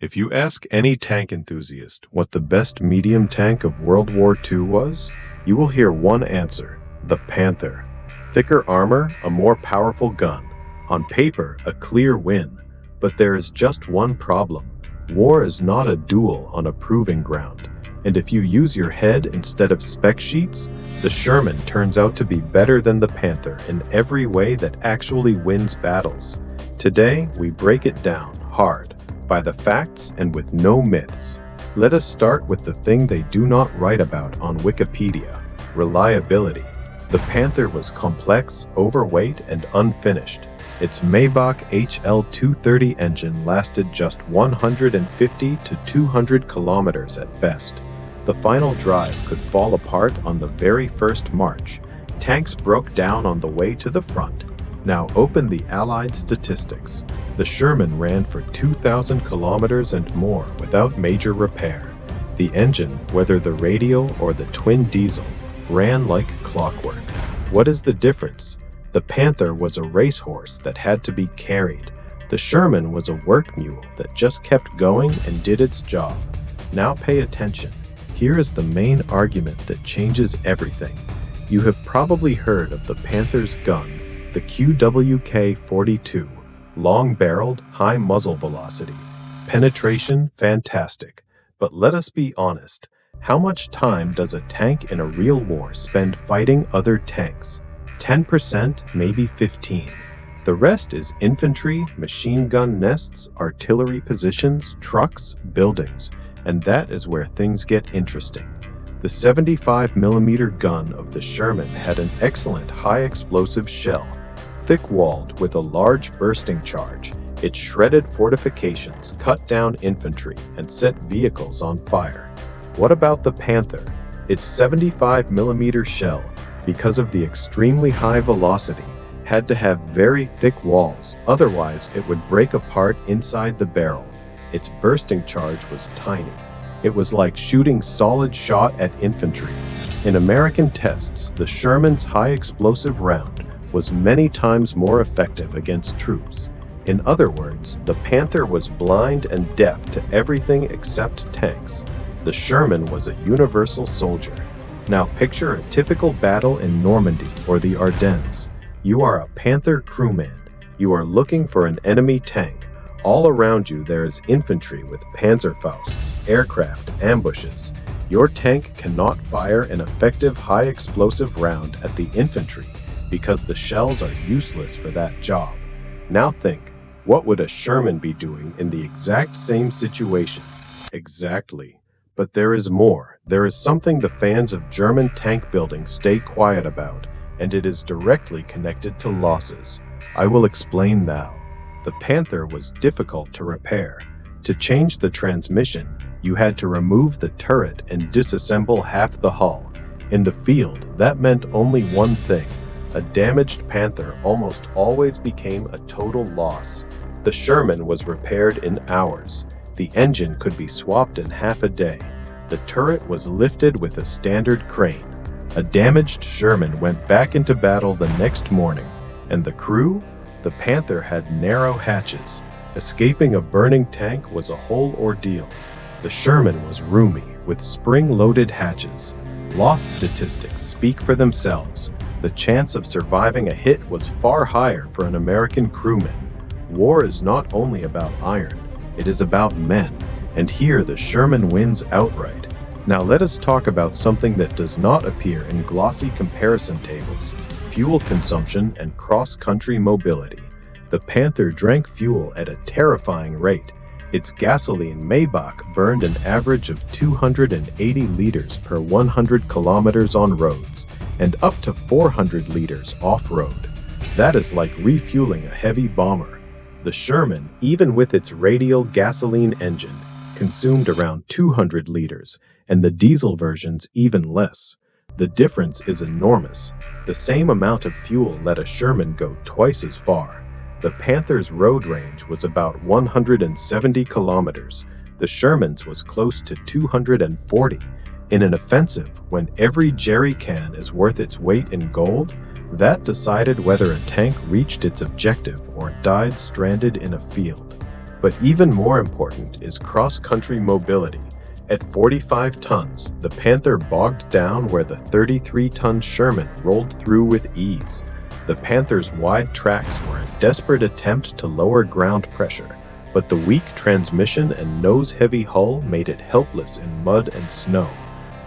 If you ask any tank enthusiast what the best medium tank of World War II was, you will hear one answer: the Panther. Thicker armor, a more powerful gun. On paper, a clear win. But there is just one problem. War is not a duel on a proving ground. And if you use your head instead of spec sheets, the Sherman turns out to be better than the Panther in every way that actually wins battles. Today, we break it down hard, by the facts and with no myths. Let us start with the thing they do not write about on Wikipedia: reliability. The Panther was complex, overweight, and unfinished. Its Maybach HL230 engine lasted just 150 to 200 kilometers at best. The final drive could fall apart on the very first march. Tanks broke down on the way to the front. Now open the Allied statistics. The Sherman ran for 2,000 kilometers and more without major repair. The engine, whether the radial or the twin diesel, ran like clockwork. What is the difference? The Panther was a racehorse that had to be carried. The Sherman was a work mule that just kept going and did its job. Now pay attention. Here is the main argument that changes everything. You have probably heard of the Panther's gun, the QWK-42. Long-barreled, high muzzle velocity. Penetration, fantastic. But let us be honest. How much time does a tank in a real war spend fighting other tanks? 10%, maybe 15%. The rest is infantry, machine gun nests, artillery positions, trucks, buildings. And that is where things get interesting. The 75mm gun of the Sherman had an excellent high-explosive shell, thick-walled with a large bursting charge. It shredded fortifications, cut down infantry, and set vehicles on fire. What about the Panther? Its 75mm shell, because of the extremely high velocity, had to have very thick walls, otherwise it would break apart inside the barrel. Its bursting charge was tiny. It was like shooting solid shot at infantry. In American tests, the Sherman's high-explosive round was many times more effective against troops. In other words, the Panther was blind and deaf to everything except tanks. The Sherman was a universal soldier. Now picture a typical battle in Normandy or the Ardennes. You are a Panther crewman. You are looking for an enemy tank. All around you there is infantry with Panzerfausts, aircraft, ambushes. Your tank cannot fire an effective high-explosive round at the infantry because the shells are useless for that job. Now think, what would a Sherman be doing in the exact same situation? Exactly. But there is more. There is something the fans of German tank building stay quiet about, and it is directly connected to losses. I will explain now. The Panther was difficult to repair. To change the transmission, you had to remove the turret and disassemble half the hull. In the field, that meant only one thing. A damaged Panther almost always became a total loss. The Sherman was repaired in hours. The engine could be swapped in half a day. The turret was lifted with a standard crane. A damaged Sherman went back into battle the next morning. And the crew? The Panther had narrow hatches. Escaping a burning tank was a whole ordeal. The Sherman was roomy, with spring-loaded hatches. Loss statistics speak for themselves. The chance of surviving a hit was far higher for an American crewman. War is not only about iron, it is about men, and here the Sherman wins outright. Now let us talk about something that does not appear in glossy comparison tables: fuel consumption and cross-country mobility. The Panther drank fuel at a terrifying rate. Its gasoline Maybach burned an average of 280 liters per 100 kilometers on roads, and up to 400 liters off-road. That is like refueling a heavy bomber. The Sherman, even with its radial gasoline engine, consumed around 200 liters, and the diesel versions even less. The difference is enormous. The same amount of fuel let a Sherman go twice as far. The Panther's road range was about 170 kilometers. The Sherman's was close to 240. In an offensive, when every jerry can is worth its weight in gold, that decided whether a tank reached its objective or died stranded in a field. But even more important is cross-country mobility. At 45 tons, the Panther bogged down where the 33-ton Sherman rolled through with ease. The Panther's wide tracks were a desperate attempt to lower ground pressure, but the weak transmission and nose-heavy hull made it helpless in mud and snow.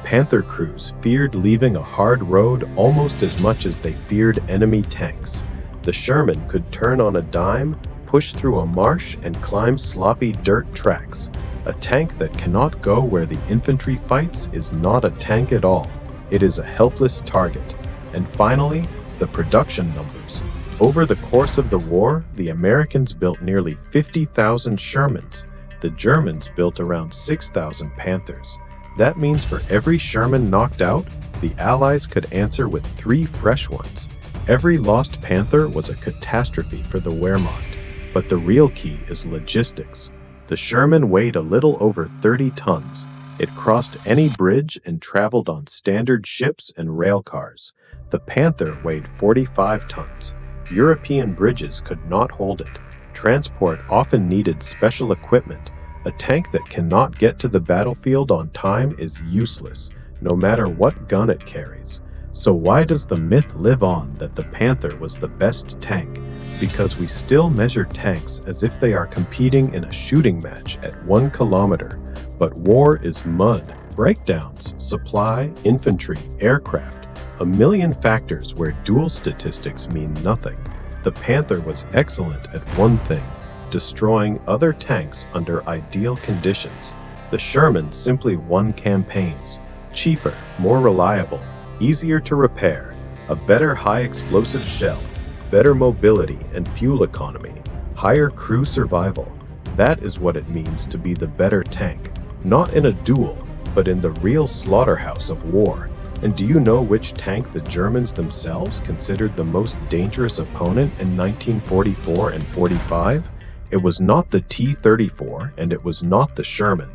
Panther crews feared leaving a hard road almost as much as they feared enemy tanks. The Sherman could turn on a dime, push through a marsh, and climb sloppy dirt tracks. A tank that cannot go where the infantry fights is not a tank at all. It is a helpless target. And finally, the production numbers. Over the course of the war, the Americans built nearly 50,000 Shermans. The Germans built around 6,000 Panthers. That means for every Sherman knocked out, the Allies could answer with 3 fresh ones. Every lost Panther was a catastrophe for the Wehrmacht. But the real key is logistics. The Sherman weighed a little over 30 tons. It crossed any bridge and traveled on standard ships and rail cars. The Panther weighed 45 tons. European bridges could not hold it. Transport often needed special equipment. A tank that cannot get to the battlefield on time is useless, no matter what gun it carries. So why does the myth live on that the Panther was the best tank? Because we still measure tanks as if they are competing in a shooting match at 1 kilometer. But war is mud, breakdowns, supply, infantry, aircraft, a million factors where duel statistics mean nothing. The Panther was excellent at one thing: destroying other tanks under ideal conditions. The Sherman simply won campaigns. Cheaper, more reliable, easier to repair, a better high-explosive shell, better mobility and fuel economy, higher crew survival. That is what it means to be the better tank. Not in a duel, but in the real slaughterhouse of war. And do you know which tank the Germans themselves considered the most dangerous opponent in 1944 and 45? It was not the T-34, and it was not the Sherman.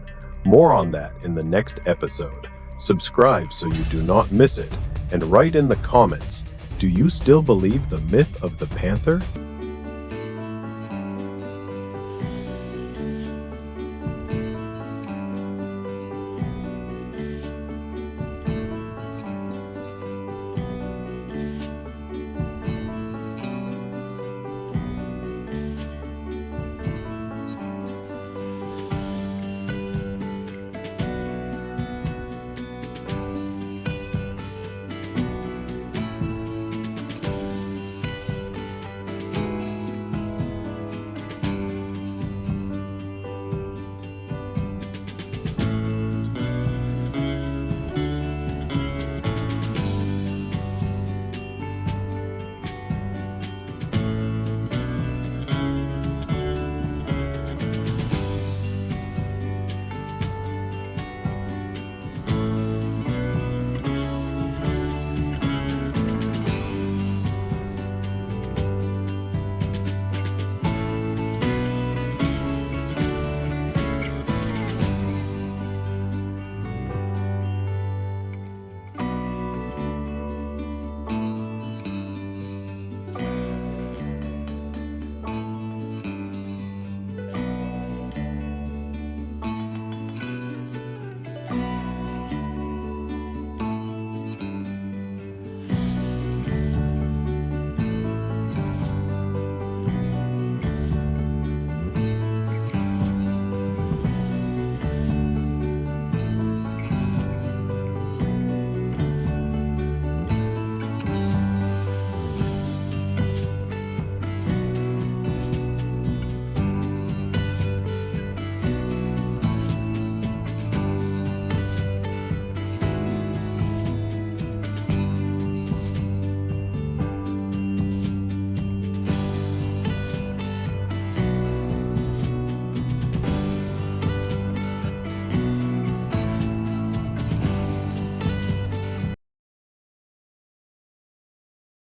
More on that in the next episode. Subscribe so you do not miss it, and write in the comments, do you still believe the myth of the Panther?